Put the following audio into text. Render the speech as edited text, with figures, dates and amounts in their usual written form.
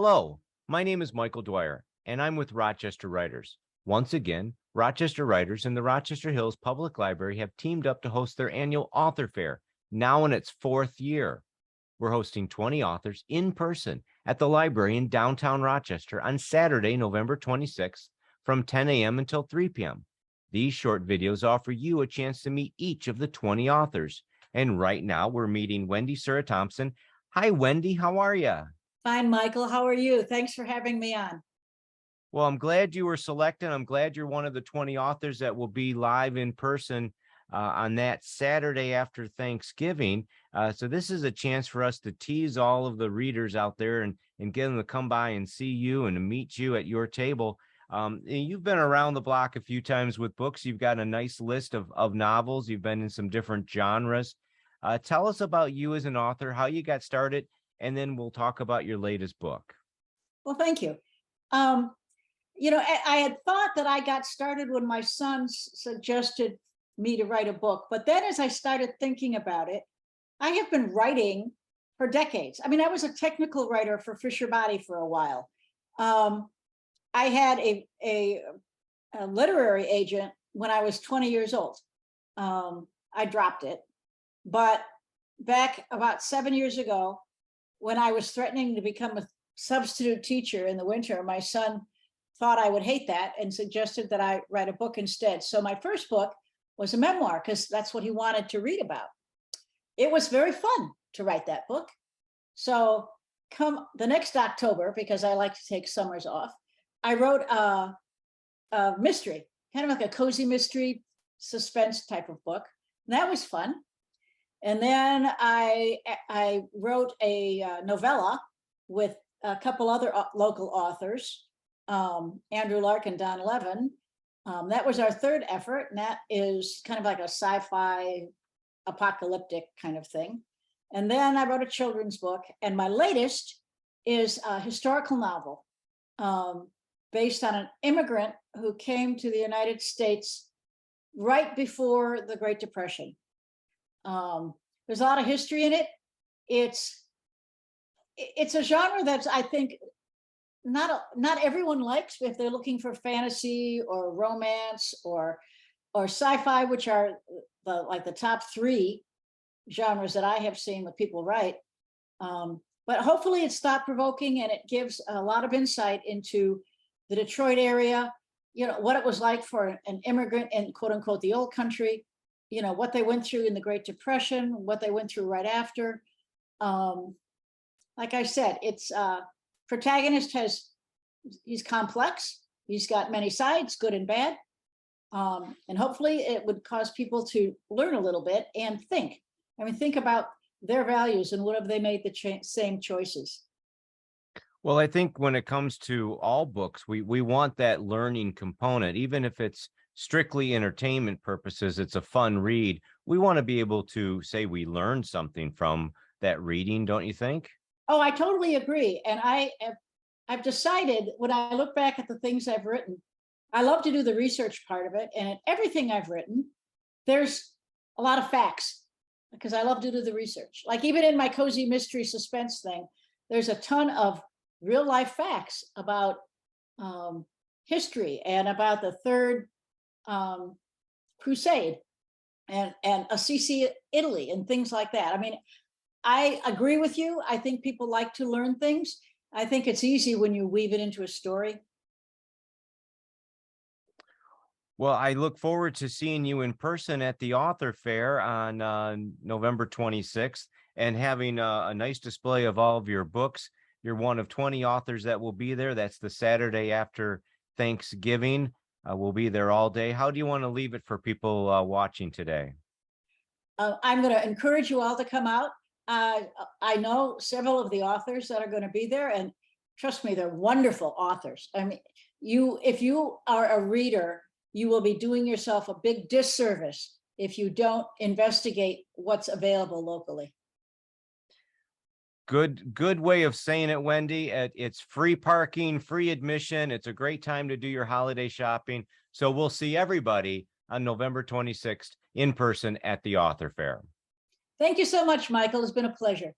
Hello, my name is Michael Dwyer, and I'm with Rochester Writers. Once again, Rochester Writers and the Rochester Hills Public Library have teamed up to host their annual author fair, now in its fourth year. We're hosting 20 authors in person at the library in downtown Rochester on Saturday, November 26th from 10 a.m. until 3 p.m. These short videos offer you a chance to meet each of the 20 authors. And right now we're meeting Wendy Sura Thomson. Hi, Wendy. How are you? Fine, Michael. How are you? Thanks for having me on. Well, I'm glad you were selected. I'm glad you're one of the 20 authors that will be live in person on that Saturday after Thanksgiving. So this is a chance for us to tease all of the readers out there and get them to come by and see you and to meet you at your table. You've been around the block a few times with books. You've got a nice list of novels. You've been in some different genres. Tell us about you as an author, how you got started, and then we'll talk about your latest book. Well, thank you. I had thought that I got started when my son suggested me to write a book. But then as I started thinking about it, I have been writing for decades. I mean, I was a technical writer for Fisher Body for a while. I had a literary agent when I was 20 years old. I dropped it. But back about 7 years ago, when I was threatening to become a substitute teacher in the winter, my son thought I would hate that and suggested that I write a book instead. So my first book was a memoir because that's what he wanted to read about. It was very fun to write that book. So come the next October, because I like to take summers off, I wrote a mystery, kind of like a cozy mystery suspense type of book. And that was fun. And then I wrote a novella with a couple other local authors, Andrew Lark and Don Levin. That was our third effort, and that is kind of like a sci-fi apocalyptic kind of thing. And then I wrote a children's book, and my latest is a historical novel based on an immigrant who came to the United States right before the Great Depression. There's a lot of history in it. It's a genre that I think not everyone likes if they're looking for fantasy or romance or sci-fi, which are the top three genres that I have seen that people write. But hopefully it's thought-provoking and it gives a lot of insight into the Detroit area, what it was like for an immigrant in quote unquote the old country, what they went through in the Great Depression, what they went through right after. Like I said, it's protagonist he's complex. He's got many sides, good and bad. And hopefully it would cause people to learn a little bit and think. I mean, think about their values and what have they made the same choices. Well, I think when it comes to all books, we want that learning component, even if it's strictly entertainment purposes, it's a fun read. We want to be able to say we learned something from that reading, don't you think? Oh, I totally agree. And I've decided when I look back at the things I've written, I love to do the research part of it. And in everything I've written, there's a lot of facts because I love to do the research. Like even in my cozy mystery suspense thing, there's a ton of real life facts about history and about the Third Crusade and Assisi, Italy, and things like that. I mean, I agree with you. I think people like to learn things. I think it's easy when you weave it into a story. Well, I look forward to seeing you in person at the author fair on November 26th and having a nice display of all of your books. You're one of 20 authors that will be there. That's the Saturday after Thanksgiving. We'll be there all day. How do you want to leave it for people watching today? I'm going to encourage you all to come out. I know several of the authors that are going to be there, and trust me, they're wonderful authors. I mean, if you are a reader, you will be doing yourself a big disservice if you don't investigate what's available locally. Good way of saying it, Wendy. It's free parking, free admission. It's a great time to do your holiday shopping. So we'll see everybody on November 26th in person at the author fair. Thank you so much, Michael. It's been a pleasure.